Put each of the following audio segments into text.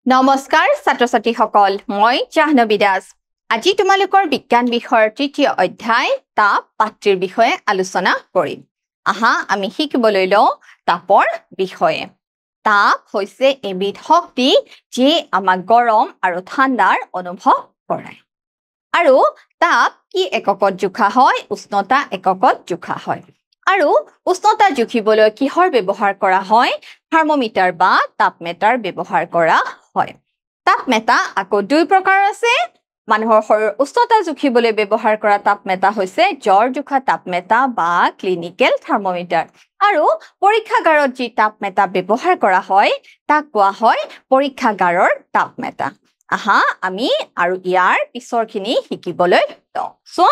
নমস্কাৰ ছাত্ৰ ছাত্ৰীসকল মই জাহ্নবী দাস আজি তোমালোকৰ বিজ্ঞান বিষয়ৰ তৃতীয় অধ্যায় তাপ পাত্ৰীৰ বিষয়ে আলোচনা কৰিম আহা আমি শিকিবলৈ লওঁ তাপৰ বিষয়ে তাপ হৈছে এবিধ শক্তি যি আমাক গৰম আৰু ঠাণ্ডাৰ অনুভৱ কৰায় আৰু তাপ কি এককত জোখা হয় উষ্ণতা এককত জোখা হয় আৰু উষ্ণতা জুখিবলৈ কিহৰ ব্যৱহাৰ কৰা হয় থাৰ্মোমিটাৰ বা তাপমেটাৰ ব্যৱহাৰ কৰা হয় তাপমেটা আকৌ দুই প্ৰকাৰ আছে মানুহৰ শৰীৰৰ উষ্ণতা জুখিবলৈ ব্যৱহাৰ কৰা তাপমেটা হৈছে জ্বৰ জোখা তাপমেটা বা ক্লিনিকেল থাৰ্মোমিটাৰ আৰু পৰীক্ষাগাৰত যি তাপমেটা ব্যৱহাৰ কৰা হয় তাক কোৱা হয় পৰীক্ষাগাৰৰ তাপমেটা আহা আমি আৰু ইয়াৰ পিছৰখিনি শিকিবলৈ লওঁ সো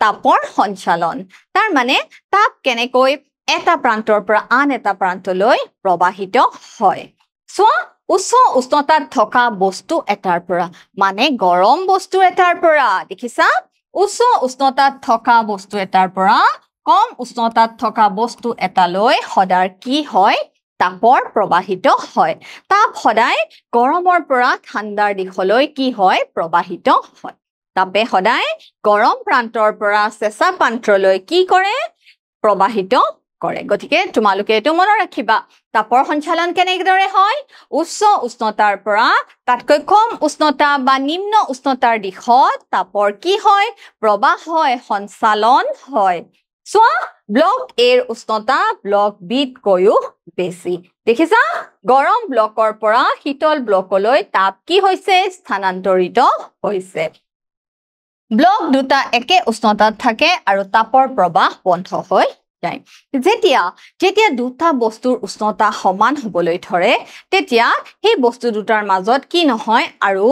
তাপৰ সঞ্চালন তাৰ মানে তাপ কেনেকৈ এটা প্ৰান্তৰ পৰা আন এটা প্ৰান্তলৈ প্ৰবাহিত হয় সো উচ্চ উষ্ণতাত থকা বস্তু এটাৰ পৰা মানে গৰম বস্তু এটাৰ পৰা দেখিছা উচ্চ উষ্ণতাত থকা বস্তু এটাৰ পৰা কম উষ্ণতাত থকা বস্তু এটালৈ সদায় কি হয় তাপৰ প্ৰবাহিত হয় তাপ সদায় গৰমৰ পৰা ঠাণ্ডাৰ দিশলৈ কি হয় প্ৰবাহিত হয় তাপে সদায় গৰম প্ৰান্তৰ পৰা চেঁচা প্ৰান্তলৈ কি কৰে প্ৰবাহিত কৰে গতিকে তোমালোকে এটো মনত ৰাখিবা তাপৰ সঞ্চালন কেনেদৰে হয় উচ্চ উষ্ণতাৰ পৰা তাতকৈ কম উষ্ণতা বা নিম্ন উষ্ণতাৰ দিশত তাপৰ কি হয় প্ৰবাহ হয় সঞ্চালন হয় সো ব্লক এৰ উষ্ণতা ব্লক বিত কৈও বেছি দেখিছা গৰম ব্লকৰ পৰা শীতল ব্লকলৈ তাপ কি হৈছে স্থানান্তৰিত হৈছে ব্লক দুটা একে উষ্ণতাত থাকে আৰু তাপৰ প্ৰবাহ বন্ধ হয় যেতিয়া দুটা বস্তুৰ উষ্ণতা সমান হ'বলৈ ধৰে তেতিয়া সেই বস্তু দুটাৰ মাজত কি নহয় আৰু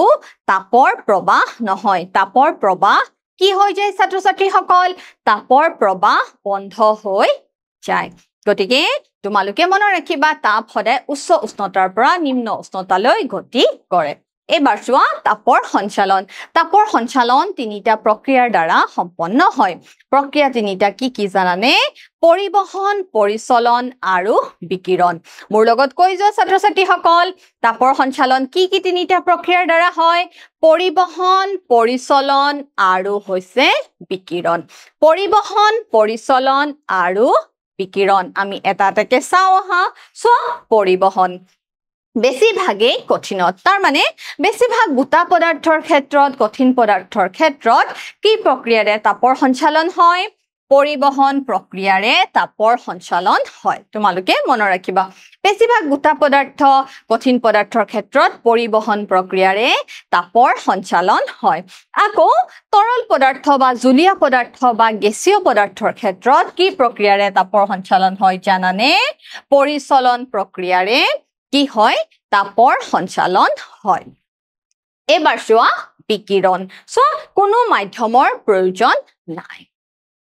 তাপৰ প্ৰবাহ নহয় তাপৰ প্ৰবাহ কি হৈ যায় ছাত্ৰ ছাত্ৰীসকল তাপৰ প্ৰবাহ বন্ধ হৈ যায় গতিকে তোমালোকে মনত ৰাখিবা তাপ সদায় উচ্চ উষ্ণতাৰ পৰা নিম্ন উষ্ণতালৈ গতি কৰে এবাৰ চোৱা তাপৰ সঞ্চালন তিনিটা প্ৰক্ৰিয়াৰ দ্বাৰা সম্পন্ন হয় প্ৰক্ৰিয়া তিনিটা কি জানানে পৰিবহন পৰিচলন আৰু বিকিৰণ মোৰ লগত কৈ যোৱা ছাত্ৰ ছাত্ৰীসকল তাপৰ সঞ্চালন কি তিনিটা প্ৰক্ৰিয়াৰ দ্বাৰা হয় পৰিবহন পৰিচলন আৰু হৈছে বিকিৰণ পৰিবহন পৰিচলন আৰু বিকিৰণ আমি এটা এটাকে চাওঁ আহা চোৱা পৰিবহন বেছিভাগেই কঠিনত তাৰ মানে বেছিভাগ গোটা পদাৰ্থৰ ক্ষেত্ৰত কঠিন পদাৰ্থৰ ক্ষেত্ৰত কি প্ৰক্ৰিয়াৰে তাপৰ সঞ্চালন হয় পৰিবহন প্ৰক্ৰিয়াৰে তাপৰ সঞ্চালন হয় তোমালোকে মনত ৰাখিবা বেছিভাগ গোটা পদাৰ্থ কঠিন পদাৰ্থৰ ক্ষেত্ৰত পৰিবহন প্ৰক্ৰিয়াৰে তাপৰ সঞ্চালন হয় আকৌ তৰল পদাৰ্থ বা জুলীয়া পদাৰ্থ বা গেছীয় পদাৰ্থৰ ক্ষেত্ৰত কি প্ৰক্ৰিয়াৰে তাপৰ সঞ্চালন হয় জানানে পৰিচলন প্ৰক্ৰিয়াৰে কি হয় তাপৰ সঞ্চালন হয় এবাৰ চোৱা বিকিৰণ চোৱা কোনো মাধ্যমৰ প্ৰয়োজন নাই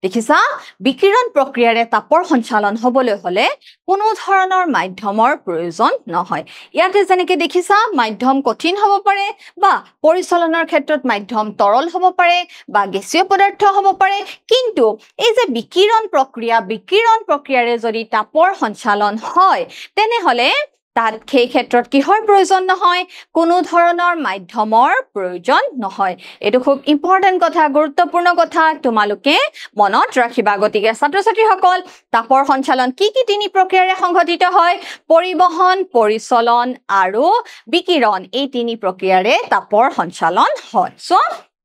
দেখিছা বিকিৰণ প্ৰক্ৰিয়াৰে তাপৰ সঞ্চালন হ'বলৈ হলে কোনো ধৰণৰ মাধ্যমৰ প্ৰয়োজন নহয় ইয়াতে যেনেকৈ দেখিছা মাধ্যম কঠিন হ'ব পাৰে বা পৰিচলনৰ ক্ষেত্ৰত মাধ্যম তৰল হ'ব পাৰে বা গেছীয় পদাৰ্থ হ'ব পাৰে কিন্তু এই যে বিকিৰণ প্ৰক্ৰিয়াৰে যদি তাপৰ সঞ্চালন হয় তেনেহলে তাত সেই ক্ষেত্ৰত কিহৰ প্ৰয়োজন নহয় কোনো ধৰণৰ মাধ্যমৰ প্ৰয়োজন নহয় এটো খুব ইম্পৰ্টেন্ট কথা গুৰুত্বপূৰ্ণ কথা তোমালোকে মনত ৰাখিবা গতিকে ছাত্ৰ ছাত্ৰীসকল তাপৰ সঞ্চালন কি তিনি প্ৰক্ৰিয়াৰে সংঘটিত হয় পৰিবহন পৰিচলন আৰু বিকিৰণ এই তিনি প্ৰক্ৰিয়াৰে তাপৰ সঞ্চালন হয় সো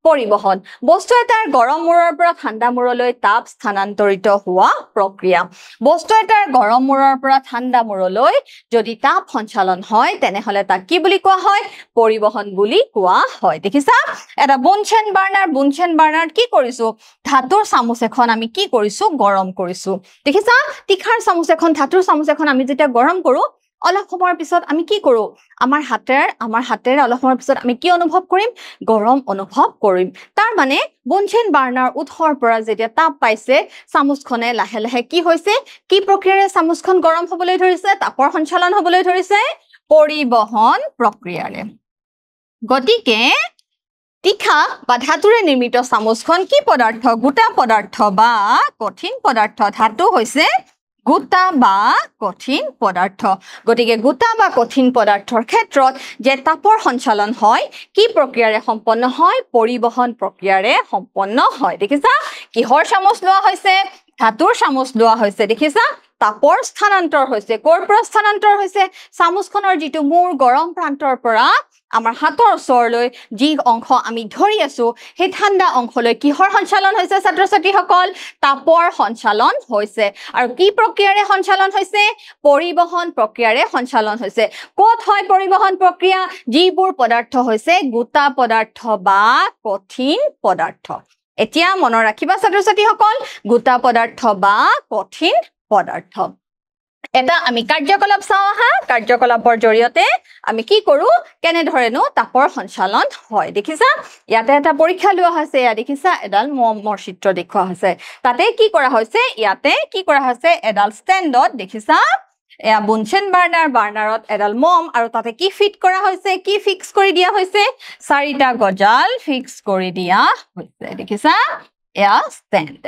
পৰিবহন বস্তু এটাৰ গৰম মূৰৰ পৰা ঠাণ্ডা মূৰলৈ তাপ স্থানান্তৰিত হোৱা প্ৰক্ৰিয়া বস্তু এটাৰ গৰম মূৰৰ পৰা ঠাণ্ডা মূৰলৈ যদি তাপ সঞ্চালন হয় তেনেহলে তাক কি বুলি কোৱা হয় পৰিবহন বুলি কোৱা হয় দেখিছা এটা বুনচেন বাৰ্নাৰ কি কৰিছো ধাতুৰ চামুচ এখন আমি কি কৰিছো গৰম কৰিছো দেখিছা তিখাৰ চামুচ এখন ধাতুৰ চামুচ এখন আমি যেতিয়া গৰম কৰো অলপ সময়ৰ পিছত আমি কি কৰো আমাৰ হাতেৰে অলপ সময়ৰ পিছত আমি কি অনুভৱ কৰিম গৰম অনুভৱ কৰিম তাৰ মানে বুনচেন বাৰ্নাৰ উৎসৰ পৰা যেতিয়া তাপ পাইছে চামুচখনে লাহে লাহে কি হৈছে কি প্ৰক্ৰিয়াৰে চামুচখন গৰম হ'বলৈ ধৰিছে তাপৰ সঞ্চালন হ'বলৈ ধৰিছে পৰিবহন প্ৰক্ৰিয়াৰে গতিকে তিখা বা ধাতুৰে নিৰ্মিত চামুচখন কি পদাৰ্থ গোটা পদাৰ্থ বা কঠিন পদাৰ্থ ধাতু হৈছে গোটা বা কঠিন পদাৰ্থ গতিকে গোটা বা কঠিন পদাৰ্থৰ ক্ষেত্ৰত যে তাপৰ সঞ্চালন হয় কি প্ৰক্ৰিয়াৰে সম্পন্ন হয় পৰিবহন প্ৰক্ৰিয়াৰে সম্পন্ন হয় দেখিছা কিহৰ চামুচ লোৱা হৈছে ধাতুৰ চামুচ লোৱা হৈছে দেখিছা তাপৰ স্থানান্তৰ হৈছে কৰ পৰা স্থানান্তৰ হৈছে চামুচখনৰ যিটো মূৰ গৰম প্ৰান্তৰ পৰা আমাৰ হাতৰ ওচৰলৈ যি অংশ আমি ধৰি আছো সেই ঠাণ্ডা অংশলৈ কিহৰ সঞ্চালন হৈছে ছাত্ৰ ছাত্ৰীসকল তাপৰ সঞ্চালন হৈছে আৰু কি প্ৰক্ৰিয়াৰে সঞ্চালন হৈছে পৰিবহন প্ৰক্ৰিয়াৰে সঞ্চালন হৈছে ক'ত হয় পৰিবহন প্ৰক্ৰিয়া যিবোৰ পদাৰ্থ হৈছে গোটা পদাৰ্থ বা কঠিন পদাৰ্থ এতিয়া মনত ৰাখিবা ছাত্ৰ ছাত্ৰীসকল গোটা পদাৰ্থ বা কঠিন পদাৰ্থ এটা আমি কাৰ্যকলাপ চাও আহা কাৰ্যকলাপৰ জৰিয়তে আমি কি কৰো কেনে ধৰেনো তাপৰ সঞ্চালন হয় দেখিছা ইয়াতে এটা পৰীক্ষা লোৱা হৈছে ইয়া দেখিছা এডাল মমৰ চিত্ৰ দেখুৱা হৈছে তাতে কি কৰা হৈছে ইয়াতে কি কৰা হৈছে এডাল ষ্টেণ্ডত দেখিছা এয়া বুনচেন বাৰ্নাৰত এডাল মম আৰু তাতে কি ফিট কৰা হৈছে কি ফিক্স কৰি দিয়া হৈছে চাৰিটা গজাল ফিক্স কৰি দিয়া হৈছে দেখিছা এয়া ষ্টেণ্ড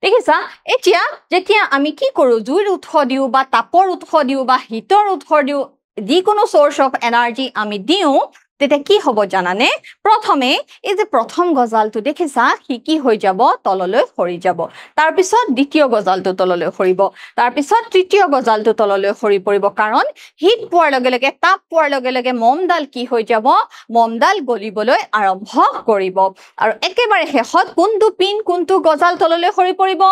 দেখিছা এতিয়া যেতিয়া আমি কি কৰো জুইৰ উৎস দিও বা তাপৰ উৎস দিও বা হিটৰ উৎস দিও যিকোনো সোৰ্স অফ এনাৰ্জি আমি দিও তেতিয়া কি হ'ব জানানে প্ৰথমে এই যে প্ৰথম গজালটো দেখিছা কি হৈ যাব তললৈ সৰি যাব তাৰ পিছত দ্বিতীয় গজালটো তললৈ সৰিব তাৰ পিছত তৃতীয় গজালটো তললৈ সৰি পৰিব কাৰণ হিট পোৱাৰ লগে লগে তাপ পোৱাৰ লগে লগে মমডাল কি হৈ যাব মমডাল গলিবলৈ আৰম্ভ কৰিব আৰু একেবাৰে শেষত কোনটো পিন কোনটো গজাল তললৈ সৰি পৰিব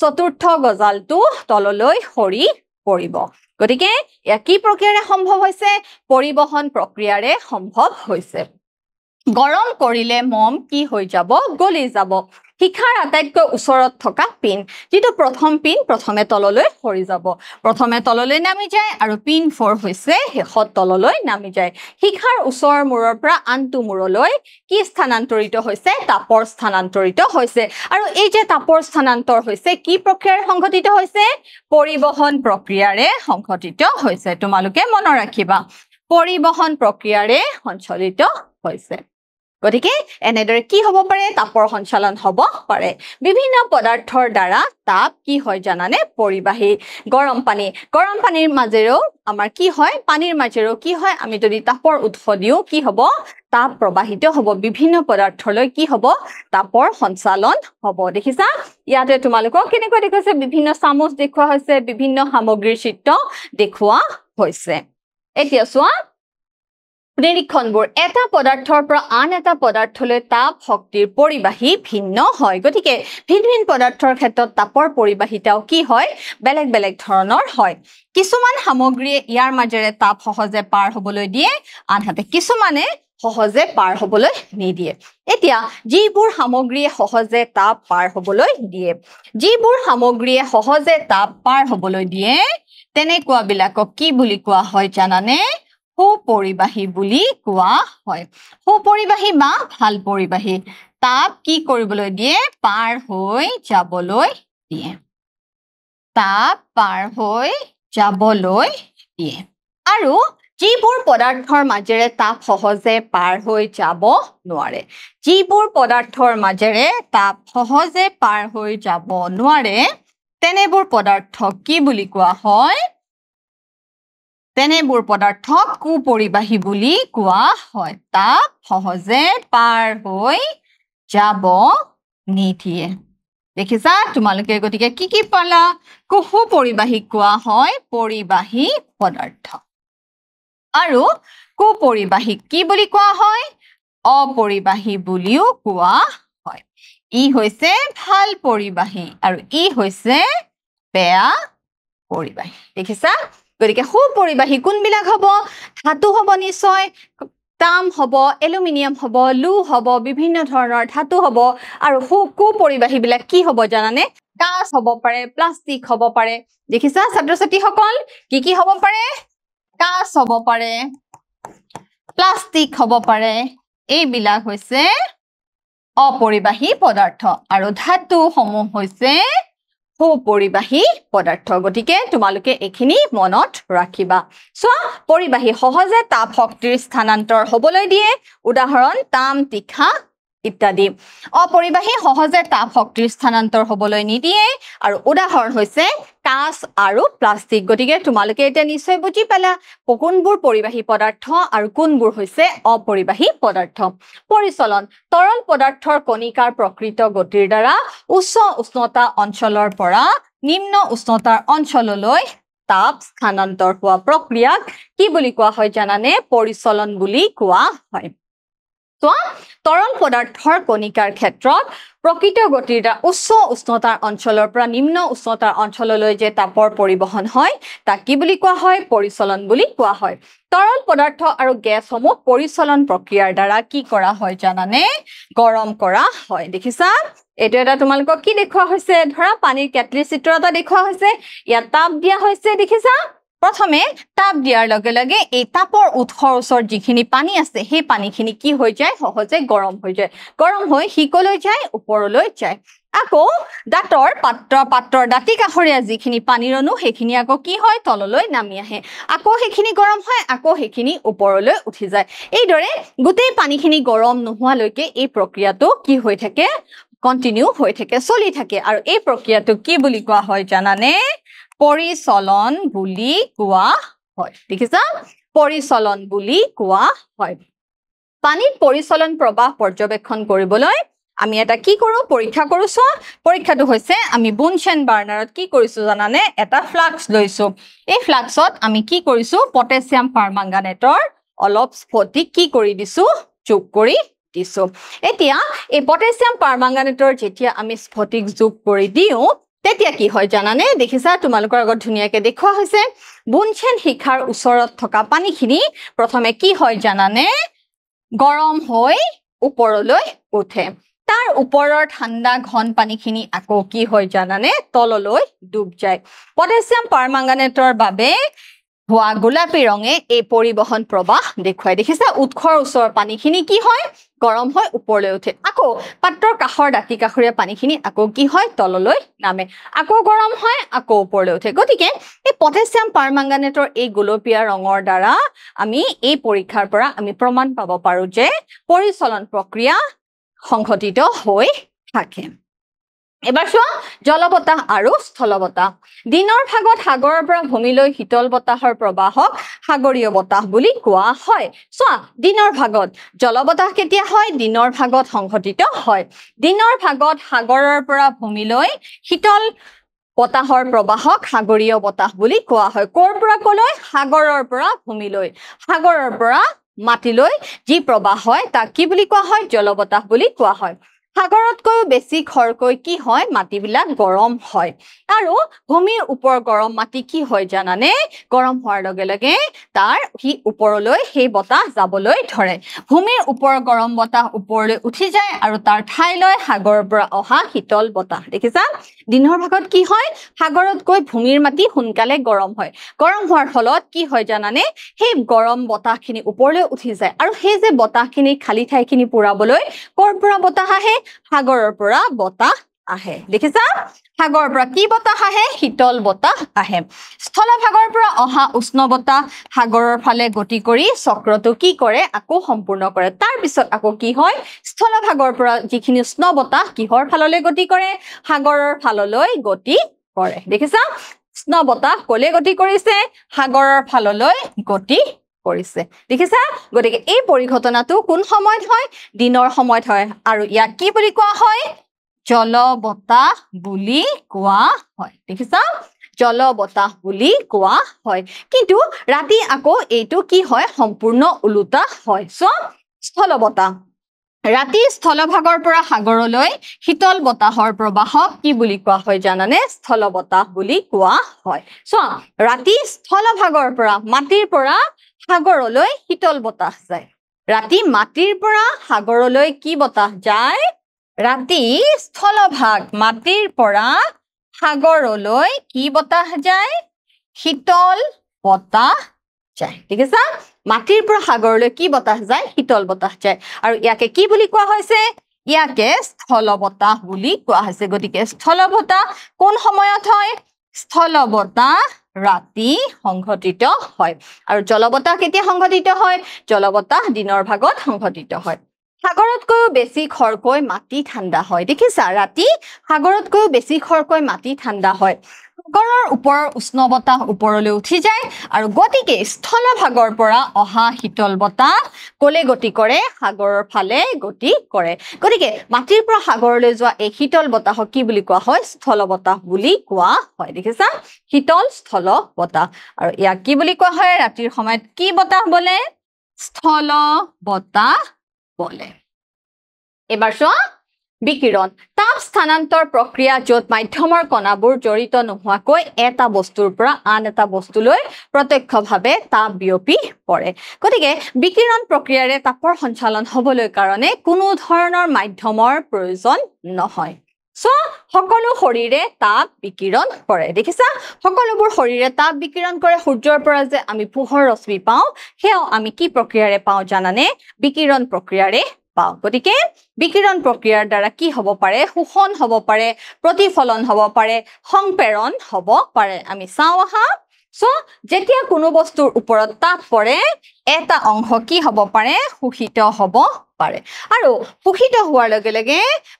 চতুৰ্থ গজালটো তললৈ সৰি পৰিব গতিকে ইয়া কি প্ৰক্ৰিয়াৰে সম্ভৱ হৈছে পৰিবহন প্ৰক্ৰিয়াৰে সম্ভৱ হৈছে গৰম কৰিলে মম কি হৈ যাব গলি যাব শিখাৰ আটাইতকৈ ওচৰত থকা পিন যেটো প্ৰথম পিন প্ৰথমে তললৈ সৰি যাব প্ৰথমে তললৈ নামি যায় আৰু পিন 4 হৈছে শেষত তললৈ নামি যায় শিখাৰ ওচৰৰ মূৰৰ পৰা আনটো মূৰলৈ কি স্থানান্তৰিত হৈছে তাপৰ স্থানান্তৰিত হৈছে আৰু এই যে তাপৰ স্থানান্তৰ হৈছে কি প্ৰক্ৰিয়াৰে সংঘটিত হৈছে পৰিবহন প্ৰক্ৰিয়াৰে সংঘটিত হৈছে তোমালোকে মনত ৰাখিবা পৰিবহন প্ৰক্ৰিয়াৰে সঞ্চালিত হৈছে গতিকে এনেদৰে কি হ'ব পাৰে তাপৰ সঞ্চালন হ'ব পাৰে বিভিন্ন পদাৰ্থৰ দ্বাৰা তাপ কি হয় জানানে পৰিবাহী গৰম পানীৰ মাজেৰেও আমাৰ কি হয় পানীৰ মাজেৰেও কি হয় আমি যদি তাপৰ উৎস দিও কি হ'ব তাপ প্ৰবাহিত হ'ব বিভিন্ন পদাৰ্থলৈ কি হ'ব তাপৰ সঞ্চালন হ'ব দেখিছা ইয়াতে তোমালোকক কেনেকৈ দেখুৱাইছে বিভিন্ন চামুচ দেখুৱা হৈছে বিভিন্ন সামগ্ৰীৰ চিত্ৰ দেখুৱা হৈছে এতিয়া চোৱা নিৰীক্ষণবোৰ এটা পদাৰ্থৰ পৰা আন এটা পদাৰ্থলৈ তাপ শক্তিৰ পৰিবাহী ভিন্ন হয় গতিকে ভিন পদাৰ্থৰ ক্ষেত্ৰত তাপৰ পৰিবাহিতাও কি হয় বেলেগ বেলেগ ধৰণৰ হয় কিছুমান সামগ্ৰীয়ে ইয়াৰ মাজেৰে তাপ সহজে পাৰ হ'বলৈ দিয়ে আনহাতে কিছুমানে সহজে পাৰ হ'বলৈ নিদিয়ে এতিয়া যিবোৰ সামগ্ৰীয়ে সহজে তাপ পাৰ হ'বলৈ দিয়ে যিবোৰ সামগ্ৰীয়ে সহজে তাপ পাৰ হ'বলৈ দিয়ে তেনেকুৱা বিলাকক কি বুলি কোৱা হয় জানানে সুপৰিবাহী বুলি কোৱা হয় সুপৰিবাহী বা ভাল পৰিবাহী তাপ কি কৰিবলৈ দিয়ে পাৰ হৈ যাবলৈ দিয়ে তাপ পাৰ হৈ যাবলৈ দিয়ে আৰু যিবোৰ পদাৰ্থৰ মাজেৰে তাপ সহজে পাৰ হৈ যাব নোৱাৰে যিবোৰ পদাৰ্থৰ মাজেৰে তাপ সহজে পাৰ হৈ যাব নোৱাৰে তেনেবোৰ পদাৰ্থক কি বুলি কোৱা হয় তেনেবোৰ পদাৰ্থক কুপৰিবাহী বুলি কোৱা হয় তাপ সহজে পাৰ হৈ যাব নিদিয়ে দেখিছা তোমালোকে গতিকে কি পালা কুপৰিবাহী কোৱা হয় পৰিবাহী পদাৰ্থ আৰু কুপৰিবাহী কি বুলি কোৱা হয় অপৰিবাহী বুলিও কোৱা হয় ই হৈছে ভাল পৰিবাহী আৰু ই হৈছে বেয়া পৰিবাহী দেখিছা গতিকে সুপৰিবাহী কোনবিলাক হ'ব ধাতু হ'ব নিশ্চয় তাম হ'ব এলুমিনিয়াম হ'ব লু হ'ব বিভিন্ন ধৰণৰ ধাতু হ'ব আৰু কুপৰিবাহী বিলাক কি হ'ব জানানে কাঁচ হ'ব পাৰে প্লাষ্টিক হ'ব পাৰে দেখিছা ছাত্ৰ ছাত্ৰীসকল কি হ'ব পাৰে কাঁচ হ'ব পাৰে প্লাষ্টিক হ'ব পাৰে এইবিলাক হৈছে অপৰিবাহী পদাৰ্থ আৰু ধাতু সমূহ হৈছে সুপৰিবাহী পদাৰ্থ গতিকে তোমালোকে এখিনি মনত ৰাখিবা চোৱা পৰিবাহী সহজে তাপ শক্তিৰ স্থানান্তৰ হ'বলৈ দিয়ে উদাহৰণ তাম তীখা ইত্যাদি অপৰিবাহী সহজে তাপ শক্তিৰ স্থানান্তৰ হ'বলৈ নিদিয়ে আৰু উদাহৰণ হৈছে কাঁচ আৰু প্লাষ্টিক গতিকে তোমালোকে এটা নিশ্চয় বুজি পালা কোনবোৰ পৰিবাহী পদাৰ্থ আৰু কোনবোৰ হৈছে অপৰিবাহী পদাৰ্থ পৰিচলন তৰল পদাৰ্থৰ কণিকাৰ প্ৰকৃত গতিৰ দ্বাৰা উচ্চ উষ্ণতা অঞ্চলৰ পৰা নিম্ন উষ্ণতাৰ অঞ্চললৈ তাপ স্থানান্তৰ হোৱা প্ৰক্ৰিয়াক কি বুলি কোৱা হয় জানানে পৰিচলন বুলি কোৱা হয় তৰল পদাৰ্থৰ কণিকাৰ ক্ষেত্ৰত প্ৰকৃত গতিৰ দ্বাৰা উচ্চ উষ্ণতাৰ অঞ্চলৰ পৰা নিম্ন উষ্ণতাৰ অঞ্চললৈ যে তাপৰ পৰিবহন হয় তাক কি বুলি কোৱা হয় পৰিচলন বুলি কোৱা হয় তৰল পদাৰ্থ আৰু গেছসমূহ পৰিচলন প্ৰক্ৰিয়াৰ দ্বাৰা কি কৰা হয় জানানে গৰম কৰা হয় দেখিছা এইটো এটা তোমালোকক কি দেখুৱা হৈছে ধৰা পানীৰ কেটলিৰ চিত্ৰ এটা দেখুৱা হৈছে ইয়াত তাপ দিয়া হৈছে দেখিছা প্ৰথমে তাপ দিয়াৰ লগে লগে এই তাপৰ উৎসৰ ওচৰত যিখিনি পানী আছে সেই পানীখিনি কি হৈ যায় সহজে গৰম হৈ যায় গৰম হৈ হিকলৈ যায় ওপৰলৈ যায় আকৌ দাঁতৰ পাত্ৰৰ দাঁতি কাষৰীয়া যিখিনি পানীৰ অণু সেইখিনি আকৌ কি হয় তললৈ নামি আহে আকৌ সেইখিনি গৰম হয় আকৌ সেইখিনি ওপৰলৈ উঠি যায় এইদৰে গোটেই পানীখিনি গৰম নোহোৱালৈকে এই প্ৰক্ৰিয়াটো কি হৈ থাকে কন্টিনিউ হৈ থাকে চলি থাকে আৰু এই প্ৰক্ৰিয়াটো কি বুলি কোৱা হয় জানানে পৰিচলন বুলি কোৱা হয় দেখিছা পৰিচলন বুলি কোৱা হয় পানীত পৰিচলন প্ৰবাহ পৰ্যবেক্ষণ কৰিবলৈ আমি এটা কি কৰো পৰীক্ষা কৰো পৰীক্ষাটো হৈছে আমি বুনচেন বাৰ্নাৰত কি কৰিছো জানানে এটা ফ্লাক্স লৈছো এই ফ্লাক্সত আমি কি কৰিছো পটাছিয়াম পাৰমাংগানেটৰ অলপ স্ফটিক কি কৰি দিছো যোগ কৰি দিছো এতিয়া এই পটাছিয়াম পাৰমাংগানেটৰ যেতিয়া আমি স্ফটিক যোগ কৰি দিও তেতিয়া কি হয় জানানে দেখিছা তোমালোকৰ আগত ধুনিয়াকে দেখুৱা হৈছে বুনচেন শিখাৰ ওচৰত থকা পানীখিনি প্ৰথমে কি হয় জানানে গৰম হৈ ওপৰলৈ উঠে তাৰ ওপৰৰ ঠাণ্ডা ঘন পানীখিনি আকৌ কি হয় জানানে তললৈ ডুব যায় পটাছিয়াম পাৰমাংগানেটৰ বাবে হোৱা গোলাপী ৰঙে এই পৰিবহন প্ৰবাহ দেখুৱাই দেখিছা উৎসৰ ওচৰৰ পানীখিনি কি হয় গৰম হৈ ওপৰলৈ উঠে আকৌ পাত্ৰৰ কাষৰ দাঁতি কাষৰীয়া পানীখিনি আকৌ কি হয় তললৈ নামে আকৌ গৰম হয় আকৌ ওপৰলৈ উঠে গতিকে এই পটাছিয়াম পাৰমাংগানেটৰ এই গোলপীয়া ৰঙৰ দ্বাৰা আমি এই পৰীক্ষাৰ পৰা আমি প্ৰমাণ পাব পাৰো যে পৰিচলন প্ৰক্ৰিয়া সংঘটিত হৈ থাকে এবাৰ চোৱা জলবতাহ আৰু স্থলবতাহ দিনৰ ভাগত সাগৰৰ পৰা ভূমিলৈ শীতল বতাহৰ প্ৰবাহক সাগৰীয় বতাহ বুলি কোৱা হয় চোৱা দিনৰ ভাগত জলবতাহ কেতিয়া হয় দিনৰ ভাগত সংঘটিত হয় দিনৰ ভাগত সাগৰৰ পৰা ভূমিলৈ শীতল বতাহৰ প্ৰবাহক সাগৰীয় বতাহ বুলি কোৱা হয় কৰ পৰা কলৈ সাগৰৰ পৰা ভূমিলৈ সাগৰৰ পৰা মাটিলৈ যি প্ৰবাহ হয় তাক কি বুলি কোৱা হয় জলবতাহ বুলি কোৱা হয় সাগৰতকৈ বেছি খৰকৈ কি হয় মাটিবিলাক গৰম হয় আৰু ভূমিৰ ওপৰ গৰম মাটি কি হয় জানানে গৰম হোৱাৰ লগে লগে তাৰ হি ওপৰলৈ সেই বতাহ যাবলৈ ধৰে ভূমিৰ ওপৰ গৰম বতাহ ওপৰলৈ উঠি যায় আৰু তাৰ ঠাইলৈ সাগৰৰ পৰা অহা শীতল বতাহ দেখিছা দিনৰ ভাগত কি হয় সাগৰতকৈ ভূমিৰ মাটি সোনকালে গৰম হয় গৰম হোৱাৰ ফলত কি হয় জানানে সেই গৰম বতাহখিনি ওপৰলৈ উঠি যায় আৰু সেই যে বতাহখিনি খালি ঠাইখিনি পুৰাবলৈ কৰ পৰা বতাহ আহে সাগৰৰ পৰা বতাহ আহে দেখিছা সাগৰৰ পৰা কি বতাহ আহে শীতল বতাহ আহে স্থলভাগৰ পৰা অহা উষ্ণ বতাহ সাগৰৰ ফালে গতি কৰি চক্ৰটো কি কৰে আকৌ সম্পূৰ্ণ কৰে তাৰ পিছত আকৌ কি হয় স্থলভাগৰ পৰা যিখিনি উষ্ণ বতাহ কিহৰ ফাললৈ গতি কৰে সাগৰৰ ফাললৈ গতি কৰে দেখিছা উষ্ণ বতাহ কলে গতি কৰিছে সাগৰৰ ফাললৈ গতি কৰিছে দেখিছা গতিকে এই পৰিঘটনাটো কোন সময়ত হয় দিনৰ সময়ত হয় আৰু ইয়াক কি বুলি কোৱা হয় জলবতাহ বুলি কোৱা হয় দেখিছা জলবতাহ বুলি কোৱা হয় কিন্তু ৰাতি আকৌ এইটো কি হয় সম্পূৰ্ণ উলুটা হয় স্থলবতাহ ৰাতি স্থলভাগৰ পৰা সাগৰলৈ শীতল বতাহৰ প্ৰবাহক কি বুলি কোৱা হয় জানানে স্থলবতাহ বুলি কোৱা হয় ৰাতি স্থলভাগৰ পৰা মাটিৰ পৰা সাগৰলৈ শীতল বতাহ যায় ৰাতি মাটিৰ পৰা সাগৰলৈ কি বতাহ যায় ৰাতি স্থলভাগ মাটিৰ পৰা সাগৰলৈ কি বতাহ যায় শীতল বতাহ যায় ঠিক আছে মাটিৰ পৰা সাগৰলৈ কি বতাহ যায় শীতল বতাহ যায় আৰু ইয়াকে কি বুলি কোৱা হৈছে ইয়াকে স্থল বতাহ বুলি কোৱা হৈছে গতিকে স্থল বতাহ কোন সময়ত হয় স্থল বতাহ ৰাতি সংঘটিত হয় আৰু জলবতাহ কেতিয়া সংঘটিত হয় জলবতাহ দিনৰ ভাগত সংঘটিত হয় সাগৰতকৈ বেছি খৰকৈ মাটি ঠাণ্ডা হয় দেখিছা ৰাতি সাগৰতকৈ বেছি খৰকৈ মাটি ঠাণ্ডা হয় সাগৰৰ ওপৰৰ উষ্ণ বতাহ ওপৰলৈ উঠি যায় আৰু গতিকে স্থলভাগৰ পৰা অহা শীতল বতাহ কলে গতি কৰে সাগৰৰ ফালে গতি কৰে গতিকে মাটিৰ পৰা সাগৰলৈ যোৱা এই শীতল বতাহক কি বুলি কোৱা হয় স্থল বতাহ বুলি কোৱা হয় দেখিছা শীতল স্থল বতাহ আৰু ইয়াক কি বুলি কোৱা হয় ৰাতিৰ সময়ত কি বতাহ বলে স্থল বতাহ বলে এবাৰ চোৱা বিকিৰণ তাপ স্থানান্তৰ প্ৰক্ৰিয়া য'ত মাধ্যমৰ কণাবোৰ জড়িত নোহোৱাকৈ এটা বস্তুৰ পৰা আন এটা বস্তুলৈ প্ৰত্যক্ষভাৱে তাপ বিয়পি পৰে গতিকে বিকিৰণ প্ৰক্ৰিয়াৰে তাপৰ সঞ্চালন হ'বলৈ কাৰণে কোনো ধৰণৰ মাধ্যমৰ প্ৰয়োজন নহয় সকলো শৰীৰে তাপ বিকিৰণ কৰে দেখিছা সকলোবোৰ শৰীৰে তাপ বিকিৰণ কৰে সূৰ্যৰ পৰা যে আমি পোহৰ ৰশ্মি পাওঁ সেয়াও আমি কি প্ৰক্ৰিয়াৰে পাওঁ জানানে বিকিৰণ প্ৰক্ৰিয়াৰে পাওঁ গতিকে বিকিৰণ প্ৰক্ৰিয়াৰ দ্বাৰা কি হ'ব পাৰে শোষণ হ'ব পাৰে প্ৰতিফলন হ'ব পাৰে সংপ্ৰেৰণ হ'ব পাৰে আমি চাওঁ আহা যেতিয়া কোনো বস্তুৰ ওপৰত তাপ পৰে এটা অংশ কি হ'ব পাৰে শোষিত হ'ব পাৰে আৰু শোষিত হোৱাৰ লগে লগে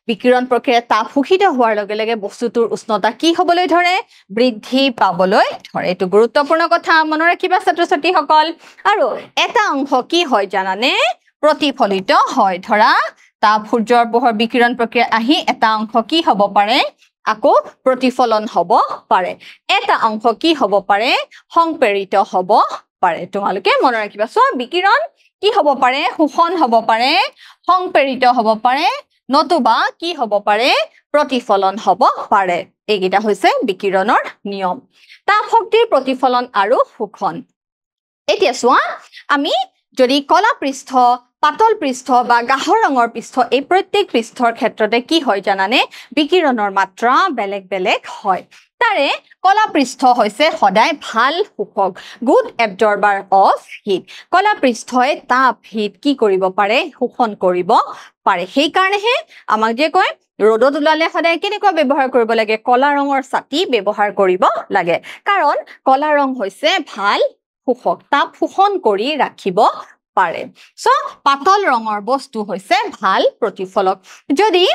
বিকিৰণ প্ৰক্ৰিয়াত তাপ শোষিত হোৱাৰ লগে লগে বস্তুটোৰ উষ্ণতা কি হ'বলৈ ধৰে বৃদ্ধি পাবলৈ ধৰে এইটো গুৰুত্বপূৰ্ণ কথা মনত ৰাখিবা ছাত্ৰ ছাত্ৰীসকল আৰু এটা অংশ কি হয় জানানে প্ৰতিফলিত হয় ধৰা তাপ সূৰ্যৰ পোহৰ বিকিৰণ প্ৰক্ৰিয়া আহি এটা অংশ কি হ'ব পাৰে আকৌ প্ৰতিফলন হ'ব পাৰে এটা অংশ কি হ'ব পাৰে সংপ্ৰেৰিত হ'ব পাৰে তোমালোকে মনত ৰাখিবা বিকিৰণ কি হ'ব পাৰে শোষণ হ'ব পাৰে সংপ্ৰেৰিত হ'ব পাৰে নতুবা কি হ'ব পাৰে প্ৰতিফলন হ'ব পাৰে এইকেইটা হৈছে বিকিৰণৰ নিয়ম তাপ শক্তিৰ প্ৰতিফলন আৰু শোষণ এতিয়া চোৱা আমি যদি কলা পৃষ্ঠ পাতল পৃষ্ঠ বা গাঢ় ৰঙৰ পৃষ্ঠ এই প্ৰত্যেক পৃষ্ঠৰ ক্ষেত্ৰতে কি হয় জানানে বিকিৰণৰ মাত্ৰা বেলেগ বেলেগ হয় তাৰে কলা পৃষ্ঠ হৈছে সদায় ভাল শোষক গুড এবজৰ্বাৰ অফ হিট কলা পৃষ্ঠই তাপ হিট কি কৰিব পাৰে শোষণ কৰিব পাৰে সেই কাৰণেহে আমাক যে কয় ৰ'দত ওলালে সদায় কেনেকুৱা ব্যৱহাৰ কৰিব লাগে কলা ৰঙৰ ছাতি ব্যৱহাৰ কৰিব লাগে কাৰণ কলা ৰং হৈছে ভাল শোষক তাপ শোষণ কৰি ৰাখিব পাৰে পাতল ৰঙৰ বস্তু হৈছে ভাল প্ৰতিফলক যদি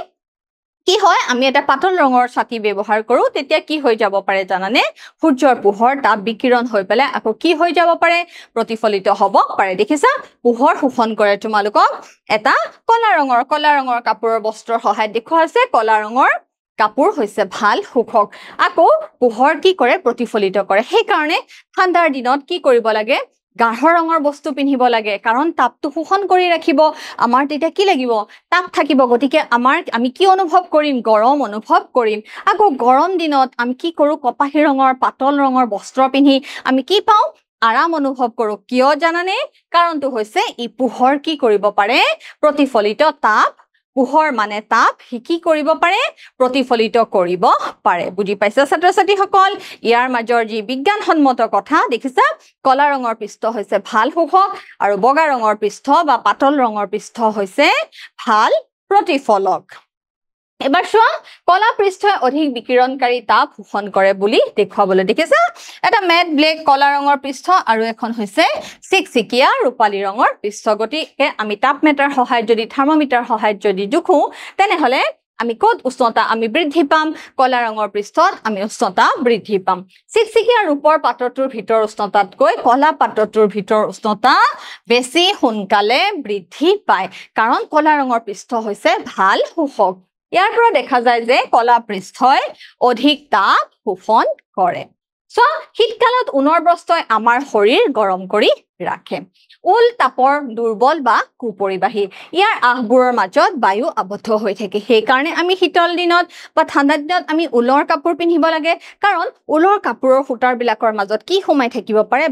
কি হয় আমি এটা পাতল ৰঙৰ ছাতি ব্যৱহাৰ কৰো তেতিয়া কি হৈ যাব পাৰে জানানে সূৰ্যৰ পোহৰ তাপ বিকিৰণ হৈ পেলাই আকৌ কি হৈ যাব পাৰে প্ৰতিফলিত হ'ব পাৰে দেখিছা পোহৰ শোষণ কৰে তোমালোকক এটা কলা ৰঙৰ কাপোৰৰ বস্ত্ৰৰ সহায়ত দেখুওৱা হৈছে কলা ৰঙৰ কাপোৰ হৈছে ভাল শোষক আকৌ পোহৰ কি কৰে প্ৰতিফলিত কৰে সেই কাৰণে ঠাণ্ডাৰ দিনত কি কৰিব লাগে গাঢ় ৰঙৰ বস্তু পিন্ধিব লাগে কাৰণ তাপটো শোষণ কৰি ৰাখিব আমাৰ তেতিয়া কি লাগিব তাপ থাকিব গতিকে আমি কি অনুভৱ কৰিম গৰম অনুভৱ কৰিম আকৌ গৰম দিনত আমি কি কৰো কপাহী ৰঙৰ পাতল ৰঙৰ বস্ত্ৰ পিন্ধি আমি কি পাওঁ আৰাম অনুভৱ কৰো কিয় জানানে কাৰণটো হৈছে ই পোহৰ কি কৰিব পাৰে প্ৰতিফলিত তাপ পোহৰ মানে তাপ কি কৰিব পাৰে প্ৰতিফলিত কৰিব পাৰে বুজি পাইছা ছাত্ৰ ছাত্ৰীসকল ইয়াৰ মাজৰ যি বিজ্ঞানসন্মত কথা দেখিছা কলা ৰঙৰ পৃষ্ঠ হৈছে ভাল শোষক আৰু বগা ৰঙৰ পৃষ্ঠ বা পাতল ৰঙৰ পৃষ্ঠ হৈছে ভাল প্ৰতিফলক এবাৰ চোৱা কলা পৃষ্ঠই অধিক বিকিৰণকাৰী তাপ শোষণ কৰে বুলি দেখুৱাবলৈ দেখিছা এটা মেট ব্লেক কলা ৰঙৰ পৃষ্ঠ আৰু এখন হৈছে চিকচিকিয়া ৰূপালী ৰঙৰ পৃষ্ঠ গতিকে আমি তাপমেটাৰ সহায়ত যদি থাৰ্মোমিটাৰ সহায়ত যদি জোখো তেনেহলে আমি কত উষ্ণতা আমি বৃদ্ধি পাম কলা ৰঙৰ পৃষ্ঠত আমি উষ্ণতা বৃদ্ধি পাম চিকচিকিয়া ৰূপৰ পাত্ৰটোৰ ভিতৰ উষ্ণতাতকৈ কলা পাত্ৰটোৰ ভিতৰ উষ্ণতা বেছি সোনকালে বৃদ্ধি পায় কাৰণ কলা ৰঙৰ পৃষ্ঠ হৈছে ভাল শোষক ইয়াৰ পৰা দেখা যায় যে কলা পৃষ্ঠই অধিক তাপ শোষণ কৰে শীতকালত ঊণৰ বস্ত্ৰই আমাৰ শৰীৰ গৰম কৰি ৰাখে উল তাপৰ দুৰ্বল বা কুপৰিবাহী ইয়াৰ আহবোৰৰ মাজত বায়ু আবদ্ধ হৈ থাকে সেই কাৰণে আমি শীতল দিনত বা ঠাণ্ডা দিনত আমি উলৰ কাপোৰ পিন্ধিব লাগে কাৰণ উলৰ কাপোৰৰ সূতাৰ বিলাকৰ মাজত কি সোমাই থাকিব পাৰে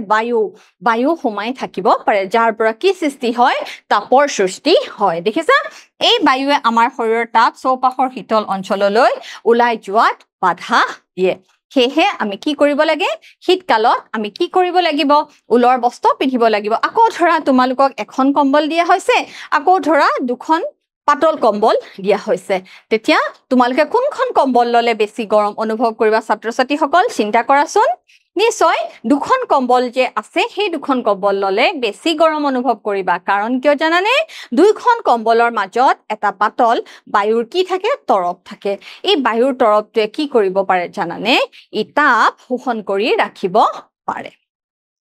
বায়ু সোমাই থাকিব পাৰে যাৰ পৰা কি সৃষ্টি হয় তাপৰ সৃষ্টি হয় দেখিছা এই বায়ুৱে আমাৰ শৰীৰৰ তাপ চৌপাশৰ শীতল অঞ্চললৈ ওলাই যোৱাত বাধা দিয়ে সেয়ে আমি কি কৰিব লাগে শীতকালত আমি কি কৰিব লাগিব উলৰ বস্ত্ৰ পিন্ধিব লাগিব আকৌ ধৰা তোমালোকক এখন কম্বল দিয়া হৈছে আকৌ ধৰা দুখন পাতল কম্বল দিয়া হৈছে তেতিয়া তোমালোকে কোনখন কম্বল ললে বেছি গৰম অনুভৱ কৰিবা ছাত্ৰ ছাত্ৰীসকল চিন্তা কৰাচোন নিশ্চয় দুখন কম্বল যে আছে সেই দুখন কম্বল ললে বেছি গৰম অনুভৱ কৰিবা কাৰণ কিয় জানানে দুইখন কম্বলৰ মাজত এটা পাতল বায়ুৰ কি থাকে তৰপ থাকে এই বায়ুৰ তৰপটোৱে কি কৰিব পাৰে জানানে ই তাপ শোষণ কৰি ৰাখিব পাৰে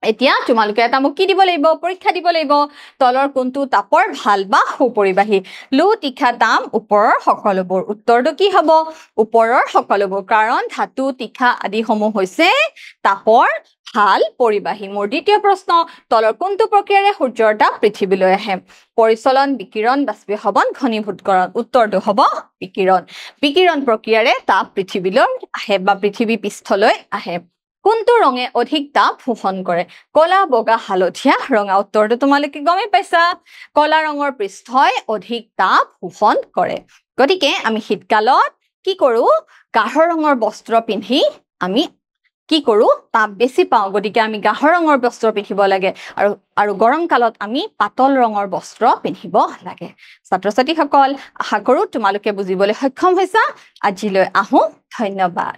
এতিয়া তোমালোকে এটা মোক কি দিব লাগিব পৰীক্ষা দিব লাগিব তলৰ কোনটো তাপৰ ভাল বা সুপৰিবাহী লো তীখা তাম ওপৰৰ সকলোবোৰ উত্তৰটো কি হ'ব ওপৰৰ সকলোবোৰ কাৰণ ধাতু তীখা আদি সমূহ হৈছে তাপৰ ভাল পৰিবাহী মোৰ দ্বিতীয় প্ৰশ্ন তলৰ কোনটো প্ৰক্ৰিয়াৰে সূৰ্যৰ তাপ পৃথিৱীলৈ আহে পৰিচলন বিকিৰণ বাষ্পীভৱন ঘনীভূতকৰণ উত্তৰটো হ'ব বিকিৰণ প্ৰক্ৰিয়াৰে তাপ পৃথিৱীলৈ আহে বা পৃথিৱী পৃষ্ঠলৈ আহে কোনটো ৰঙে অধিক তাপ শোষণ কৰে কলা বগা হালধীয়া ৰঙা উত্তৰটো তোমালোকে গমে পাইছা কলা ৰঙৰ পৃষ্ঠই অধিক তাপ শোষণ কৰে গতিকে আমি শীতকালত কি কৰো গাঢ় ৰঙৰ বস্ত্ৰ পিন্ধি আমি কি কৰো তাপ বেছি পাওঁ গতিকে আমি গাঢ় ৰঙৰ বস্ত্ৰ পিন্ধিব লাগে আৰু গৰম কালত আমি পাতল ৰঙৰ বস্ত্ৰ পিন্ধিব লাগে ছাত্ৰ ছাত্ৰীসকল আশা কৰো তোমালোকে বুজিবলৈ সক্ষম হৈছা আজিলৈ আহো ধন্যবাদ